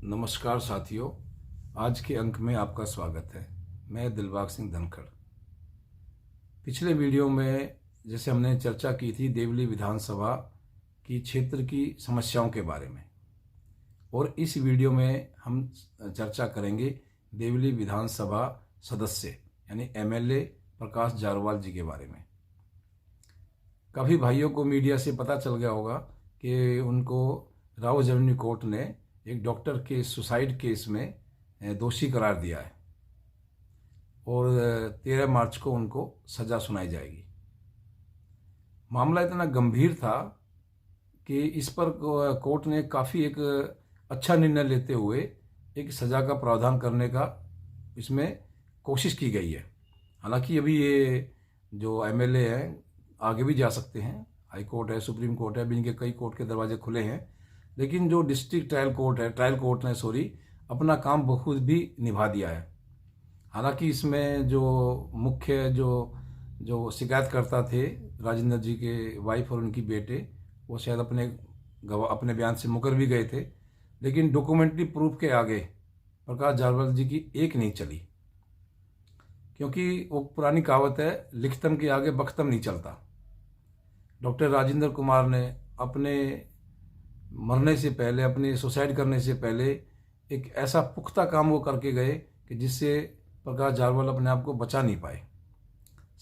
नमस्कार साथियों, आज के अंक में आपका स्वागत है। मैं दिलबाग सिंह धनखड़। पिछले वीडियो में जैसे हमने चर्चा की थी देवली विधानसभा की क्षेत्र की समस्याओं के बारे में, और इस वीडियो में हम चर्चा करेंगे देवली विधानसभा सदस्य यानी एमएलए प्रकाश जारवाल जी के बारे में। काफ़ी भाइयों को मीडिया से पता चल गया होगा कि उनको राउज एवेन्यू कोर्ट ने एक डॉक्टर के सुसाइड केस में दोषी करार दिया है और 13 मार्च को उनको सज़ा सुनाई जाएगी। मामला इतना गंभीर था कि इस पर कोर्ट ने काफ़ी एक अच्छा निर्णय लेते हुए एक सज़ा का प्रावधान करने का इसमें कोशिश की गई है। हालांकि अभी ये जो एमएलए हैं आगे भी जा सकते हैं, हाई कोर्ट है, सुप्रीम कोर्ट है, अभी इनके कई कोर्ट के दरवाजे खुले हैं, लेकिन जो डिस्ट्रिक्ट ट्रायल कोर्ट ने अपना काम बखूबी भी निभा दिया है। हालांकि इसमें जो मुख्य जो शिकायतकर्ता थे राजेंद्र जी के वाइफ और उनकी बेटे, वो शायद अपने बयान से मुकर भी गए थे, लेकिन डॉक्यूमेंट्री प्रूफ के आगे प्रकाश जारवाल जी की एक नहीं चली, क्योंकि वो पुरानी कहावत है, लिखतम के आगे बख्तम नहीं चलता। डॉक्टर राजेंद्र कुमार ने अपने मरने से पहले, अपने सुसाइड करने से पहले एक ऐसा पुख्ता काम वो करके गए कि जिससे प्रकाश जारवाल अपने आप को बचा नहीं पाए।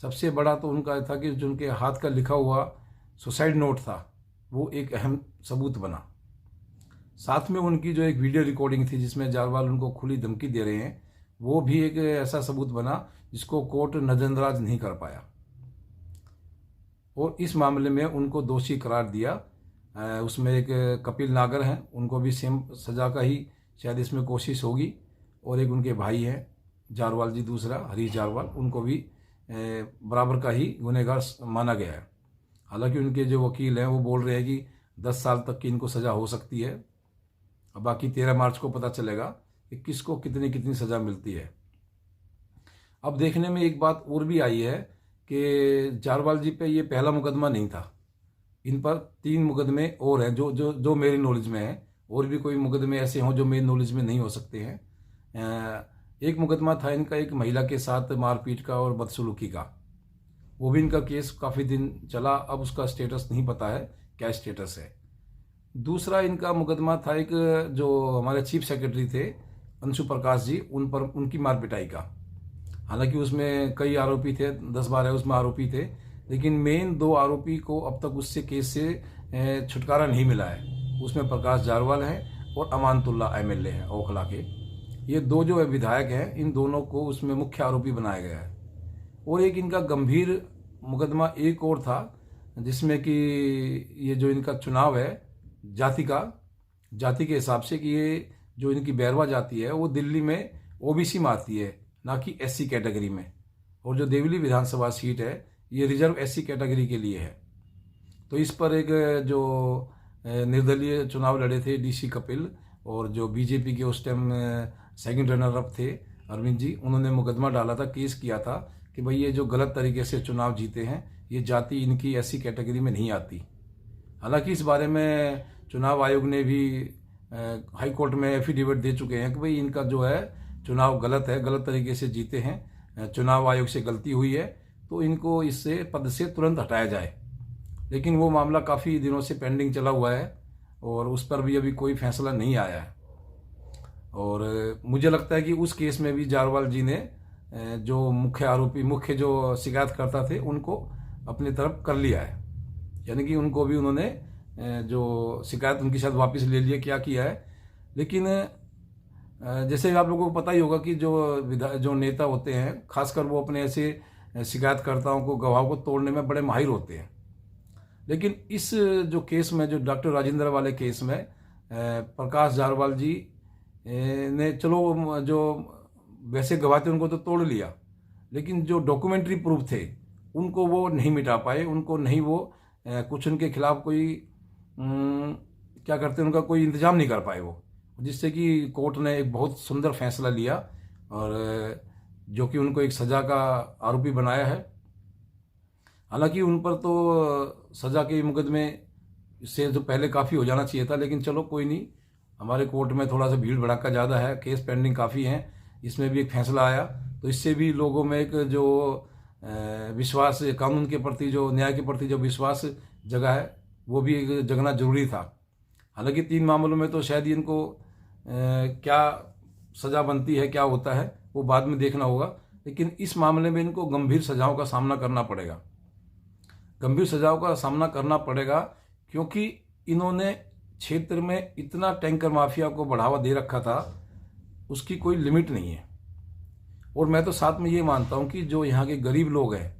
सबसे बड़ा तो उनका था कि जो उनके हाथ का लिखा हुआ सुसाइड नोट था वो एक अहम सबूत बना। साथ में उनकी जो एक वीडियो रिकॉर्डिंग थी जिसमें जारवाल उनको खुली धमकी दे रहे हैं, वो भी एक ऐसा सबूत बना जिसको कोर्ट नजरअंदाज नहीं कर पाया और इस मामले में उनको दोषी करार दिया। उसमें एक कपिल नागर हैं, उनको भी सेम सज़ा का ही शायद इसमें कोशिश होगी, और एक उनके भाई हैं जारवाल जी, दूसरा हरीश जारवाल, उनको भी बराबर का ही गुनहगार माना गया है। हालांकि उनके जो वकील हैं वो बोल रहे हैं कि 10 साल तक की इनको सज़ा हो सकती है। अब बाकी 13 मार्च को पता चलेगा कि किसको कितनी कितनी सज़ा मिलती है। अब देखने में एक बात और भी आई है कि जारवाल जी पे ये पहला मुकदमा नहीं था, इन पर 3 मुकदमे और हैं जो मेरी नॉलेज में है, और भी कोई मुकदमे ऐसे हों जो मेरी नॉलेज में नहीं हो सकते हैं। एक मुकदमा था इनका एक महिला के साथ मारपीट का और बदसलूकी का, वो भी इनका केस काफ़ी दिन चला, अब उसका स्टेटस नहीं पता है क्या स्टेटस है। दूसरा इनका मुकदमा था एक जो हमारे चीफ सेक्रेटरी थे अंशु प्रकाश जी, उन पर उनकी मारपिटाई का। हालांकि उसमें कई आरोपी थे, 10-12 उसमें आरोपी थे, लेकिन मेन 2 आरोपी को अब तक उससे केस से छुटकारा नहीं मिला है। उसमें प्रकाश जारवाल हैं और अमानतुल्लाह एमएलए हैं ओखला के। ये 2 जो विधायक हैं, इन दोनों को उसमें मुख्य आरोपी बनाया गया है। और एक इनका गंभीर मुकदमा एक और था जिसमें कि ये जो इनका चुनाव है जाति के हिसाब से, कि ये जो इनकी बैरवा जाति है वो दिल्ली में ओबीसी में आती है, ना कि एससी कैटेगरी में, और जो देवली विधानसभा सीट है ये रिजर्व एससी कैटेगरी के लिए है। तो इस पर एक जो निर्दलीय चुनाव लड़े थे डीसी कपिल, और जो बीजेपी के उस टाइम सेकंड रनर अप थे अरविंद जी, उन्होंने मुकदमा डाला था, केस किया था कि भाई ये जो गलत तरीके से चुनाव जीते हैं, ये जाति इनकी एससी कैटेगरी में नहीं आती। हालांकि इस बारे में चुनाव आयोग ने भी हाई कोर्ट में एफिडेविट दे चुके हैं कि भाई इनका जो है चुनाव गलत है, गलत तरीके से जीते हैं, चुनाव आयोग से गलती हुई है, तो इनको इससे पद से तुरंत हटाया जाए। लेकिन वो मामला काफ़ी दिनों से पेंडिंग चला हुआ है और उस पर भी अभी कोई फैसला नहीं आया है। और मुझे लगता है कि उस केस में भी जारवाल जी ने जो मुख्य जो शिकायतकर्ता थे उनको अपनी तरफ कर लिया है, यानी कि उनको भी उन्होंने जो शिकायत उनकी शायद वापस ले लिया, क्या किया है। लेकिन जैसे आप लोगों को पता ही होगा कि जो नेता होते हैं, खासकर वो अपने ऐसे शिकायतकर्ताओं को, गवाहों को तोड़ने में बड़े माहिर होते हैं। लेकिन इस जो केस में, जो डॉक्टर राजेंद्र वाले केस में, प्रकाश जारवाल जी ने चलो जो वैसे गवाह थे उनको तो तोड़ लिया, लेकिन जो डॉक्यूमेंट्री प्रूफ थे उनको वो नहीं मिटा पाए, उनको नहीं वो कुछ उनके खिलाफ कोई क्या करते हैं, उनका कोई इंतजाम नहीं कर पाए वो, जिससे कि कोर्ट ने एक बहुत सुंदर फैसला लिया और जो कि उनको एक सज़ा का आरोपी बनाया है। हालांकि उन पर तो सज़ा के मुकदमे से जो पहले काफ़ी हो जाना चाहिए था, लेकिन चलो कोई नहीं, हमारे कोर्ट में थोड़ा सा भीड़ भड़ाका ज़्यादा है, केस पेंडिंग काफ़ी हैं, इसमें भी एक फैसला आया, तो इससे भी लोगों में एक जो विश्वास, कानून के प्रति, जो न्याय के प्रति जो विश्वास जगा है, वो भी एक जगना जरूरी था। हालांकि 3 मामलों में तो शायद इनको क्या सज़ा बनती है, क्या होता है, वो बाद में देखना होगा, लेकिन इस मामले में इनको गंभीर सजाओं का सामना करना पड़ेगा। गंभीर सजाओं का सामना करना पड़ेगा क्योंकि इन्होंने क्षेत्र में इतना टैंकर माफिया को बढ़ावा दे रखा था, उसकी कोई लिमिट नहीं है। और मैं तो साथ में ये मानता हूँ कि जो यहाँ के गरीब लोग हैं,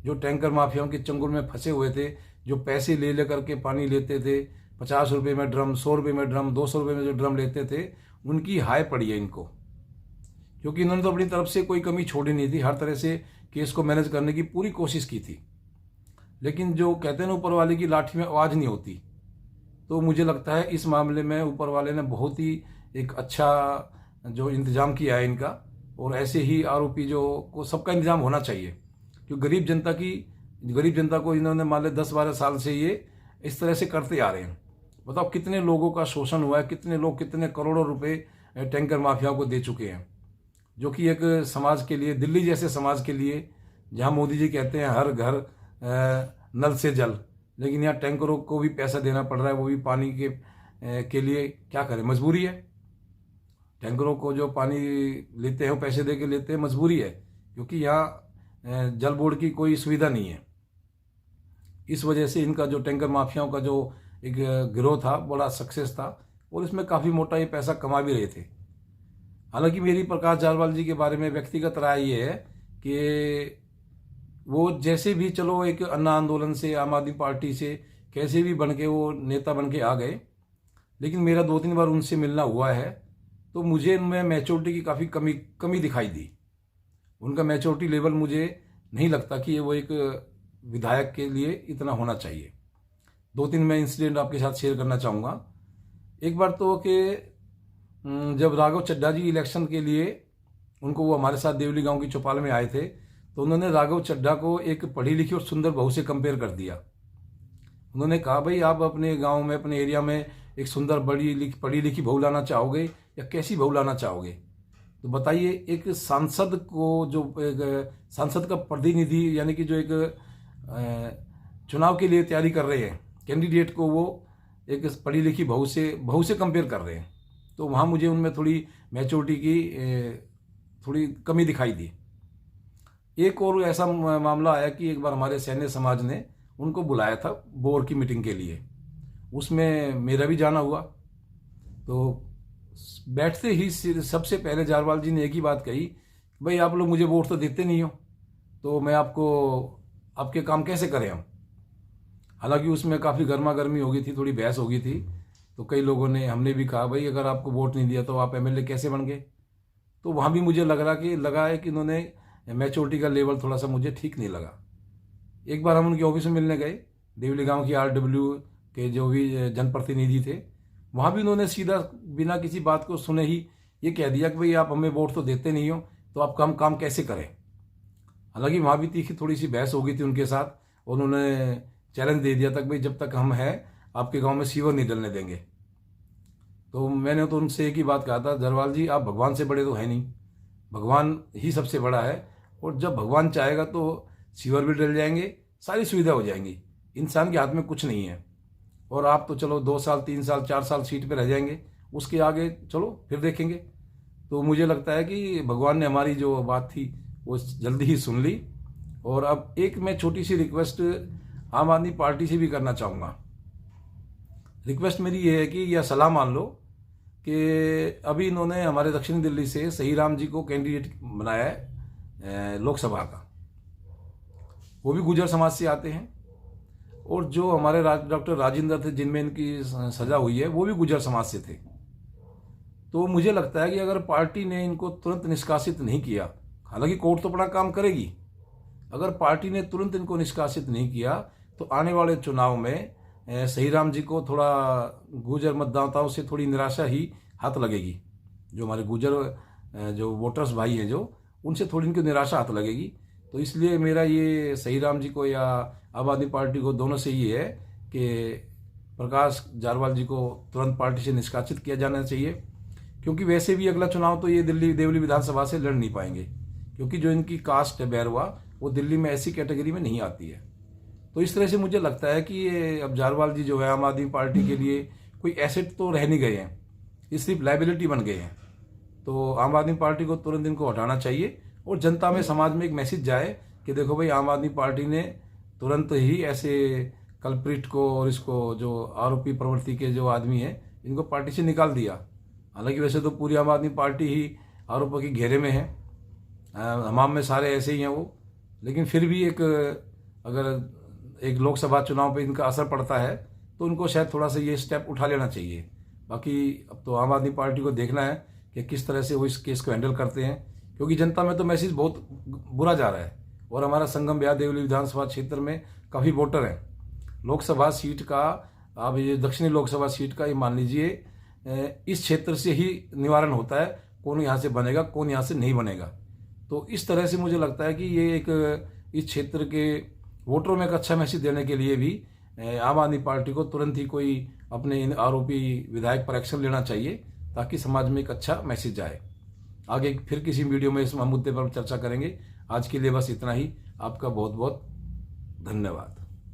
जो टैंकर माफियाओं के चंगुल में फंसे हुए थे, जो पैसे ले करके पानी लेते थे, 50 रुपये में ड्रम, 100 रुपये में ड्रम, 200 रुपये में जो ड्रम लेते थे, उनकी हाय पड़ी है इनको, क्योंकि इन्होंने तो अपनी तरफ से कोई कमी छोड़ी नहीं थी, हर तरह से केस को मैनेज करने की पूरी कोशिश की थी। लेकिन जो कहते हैं ना, ऊपर वाले की लाठी में आवाज़ नहीं होती, तो मुझे लगता है इस मामले में ऊपर वाले ने बहुत ही एक अच्छा जो इंतजाम किया है इनका, और ऐसे ही आरोपी जो को सबका इंतजाम होना चाहिए, क्योंकि गरीब जनता को इन्होंने मान लो 10-12 साल से ये इस तरह से करते आ रहे हैं। बताओ कितने लोगों का शोषण हुआ है, कितने लोग कितने करोड़ों रुपए टैंकर माफियाओं को दे चुके हैं, जो कि एक समाज के लिए, दिल्ली जैसे समाज के लिए, जहां मोदी जी कहते हैं हर घर नल से जल, लेकिन यहाँ टैंकरों को भी पैसा देना पड़ रहा है, वो भी पानी के लिए। क्या करें, मजबूरी है। टैंकरों को जो पानी लेते हैं वो पैसे दे के लेते हैं, मजबूरी है, क्योंकि यहाँ जल बोर्ड की कोई सुविधा नहीं है। इस वजह से इनका जो टैंकर माफियाओं का जो एक गिरोह था, बड़ा सक्सेस था, और इसमें काफ़ी मोटा ये पैसा कमा भी रहे थे। हालांकि मेरी प्रकाश जारवाल जी के बारे में व्यक्तिगत राय ये है कि वो जैसे भी, चलो एक अन्ना आंदोलन से, आम आदमी पार्टी से कैसे भी बन के वो नेता बन के आ गए, लेकिन मेरा 2-3 बार उनसे मिलना हुआ है, तो मुझे उनमें मैच्योरिटी की काफ़ी कमी दिखाई दी। उनका मैच्योरिटी लेवल मुझे नहीं लगता कि वो एक विधायक के लिए इतना होना चाहिए। 2-3 मैं इंसिडेंट आपके साथ शेयर करना चाहूँगा। एक बार तो कि जब राघव चड्ढा जी इलेक्शन के लिए, उनको वो हमारे साथ देवली गांव की चौपाल में आए थे, तो उन्होंने राघव चड्ढा को एक पढ़ी लिखी और सुंदर बहू से कंपेयर कर दिया। उन्होंने कहा, भाई आप अपने गांव में, अपने एरिया में एक सुंदर पढ़ी लिखी बहू लाना चाहोगे या कैसी बहू लाना चाहोगे? तो बताइए, एक सांसद को, जो सांसद का प्रतिनिधि, यानी कि जो एक चुनाव के लिए तैयारी कर रहे हैं कैंडिडेट को, वो एक पढ़ी लिखी बहू से कंपेयर कर रहे हैं। तो वहाँ मुझे उनमें थोड़ी मैच्योरिटी की थोड़ी कमी दिखाई दी। एक और ऐसा मामला आया कि एक बार हमारे सैन्य समाज ने उनको बुलाया था बोर की मीटिंग के लिए, उसमें मेरा भी जाना हुआ। तो बैठते ही सबसे पहले जारवाल जी ने एक ही बात कही, भाई आप लोग मुझे वोट तो देते नहीं हो, तो मैं आपके काम कैसे करें हम? हालांकि उसमें काफ़ी गर्मा गर्मी हो गई थी, थोड़ी बहस हो गई थी, तो कई लोगों ने, हमने भी कहा, भाई अगर आपको वोट नहीं दिया तो आप एमएलए कैसे बन गए? तो वहाँ भी मुझे लगा है कि इन्होंने मैच्योरिटी का लेवल थोड़ा सा मुझे ठीक नहीं लगा। एक बार हम उनके ऑफिस में मिलने गए, देवली गांव की आरडब्ल्यू के जो भी जनप्रतिनिधि थे, वहाँ भी उन्होंने सीधा बिना किसी बात को सुने ही ये कह दिया कि भाई आप हमें वोट तो देते नहीं हो, तो आप काम कैसे करें? हालांकि वहाँ भी तीखी थोड़ी सी बहस हो गई थी उनके साथ, और उन्होंने चैलेंज दे दिया था कि भाई जब तक हम हैं आपके गाँव में सीवर नहीं डलने देंगे। तो मैंने तो उनसे एक ही बात कहा था, जरवाल जी आप भगवान से बड़े तो है नहीं, भगवान ही सबसे बड़ा है, और जब भगवान चाहेगा तो सीवर भी डल जाएंगे, सारी सुविधा हो जाएंगी। इंसान के हाथ में कुछ नहीं है, और आप तो चलो 2 साल 3 साल 4 साल सीट पे रह जाएंगे, उसके आगे चलो फिर देखेंगे। तो मुझे लगता है कि भगवान ने हमारी जो बात थी वो जल्दी ही सुन ली। और अब एक मैं छोटी सी रिक्वेस्ट आम आदमी पार्टी से भी करना चाहूँगा। रिक्वेस्ट मेरी ये है कि, या सलाह मान लो, कि अभी इन्होंने हमारे दक्षिण दिल्ली से सही राम जी को कैंडिडेट बनाया है लोकसभा का, वो भी गुर्जर समाज से आते हैं, और जो हमारे डॉक्टर राजेंद्र थे जिनमें इनकी सजा हुई है, वो भी गुर्जर समाज से थे। तो मुझे लगता है कि अगर पार्टी ने इनको तुरंत निष्कासित नहीं किया, हालांकि कोर्ट तो बड़ा काम करेगी, अगर पार्टी ने तुरंत इनको निष्कासित नहीं किया तो आने वाले चुनाव में सही राम जी को थोड़ा गुर्जर मतदाताओं से थोड़ी निराशा ही हाथ लगेगी। जो हमारे गुर्जर जो वोटर्स भाई हैं, जो उनसे थोड़ी इनको निराशा हाथ लगेगी। तो इसलिए मेरा ये सही राम जी को या आम आदमी पार्टी को, दोनों से ये है कि प्रकाश जारवाल जी को तुरंत पार्टी से निष्कासित किया जाना चाहिए, क्योंकि वैसे भी अगला चुनाव तो ये दिल्ली देवली विधानसभा से लड़ नहीं पाएंगे, क्योंकि जो इनकी कास्ट है बैरवा, वो दिल्ली में ऐसी कैटेगरी में नहीं आती है। तो इस तरह से मुझे लगता है कि ये अब जारवाल जी जो है आम आदमी पार्टी के लिए कोई एसेट तो रह नहीं गए हैं, ये सिर्फ लाइबिलिटी बन गए हैं। तो आम आदमी पार्टी को तुरंत इनको हटाना चाहिए और जनता में, समाज में एक मैसेज जाए कि देखो भाई, आम आदमी पार्टी ने तुरंत ही ऐसे कल्प्रिट को और इसको जो आरोपी प्रवृत्ति के जो आदमी है, इनको पार्टी से निकाल दिया। हालांकि वैसे तो पूरी आम आदमी पार्टी ही आरोपों के घेरे में है, हमाम में सारे ऐसे ही हैं वो, लेकिन फिर भी अगर एक लोकसभा चुनाव पे इनका असर पड़ता है तो उनको शायद थोड़ा सा ये स्टेप उठा लेना चाहिए। बाकी अब तो आम आदमी पार्टी को देखना है कि किस तरह से वो इस केस को हैंडल करते हैं, क्योंकि जनता में तो मैसेज बहुत बुरा जा रहा है। और हमारा संगम ब्याह देवली विधानसभा क्षेत्र में काफ़ी वोटर हैं। लोकसभा सीट का, अब ये दक्षिणी लोकसभा सीट का, ये मान लीजिए इस क्षेत्र से ही निवारण होता है, कौन यहाँ से बनेगा कौन यहाँ से नहीं बनेगा। तो इस तरह से मुझे लगता है कि ये एक इस क्षेत्र के वोटरों में एक अच्छा मैसेज देने के लिए भी आम आदमी पार्टी को तुरंत ही कोई अपने इन आरोपी विधायक पर एक्शन लेना चाहिए, ताकि समाज में एक अच्छा मैसेज जाए। आगे फिर किसी वीडियो में इस मुद्दे पर चर्चा करेंगे। आज के लिए बस इतना ही। आपका बहुत बहुत धन्यवाद।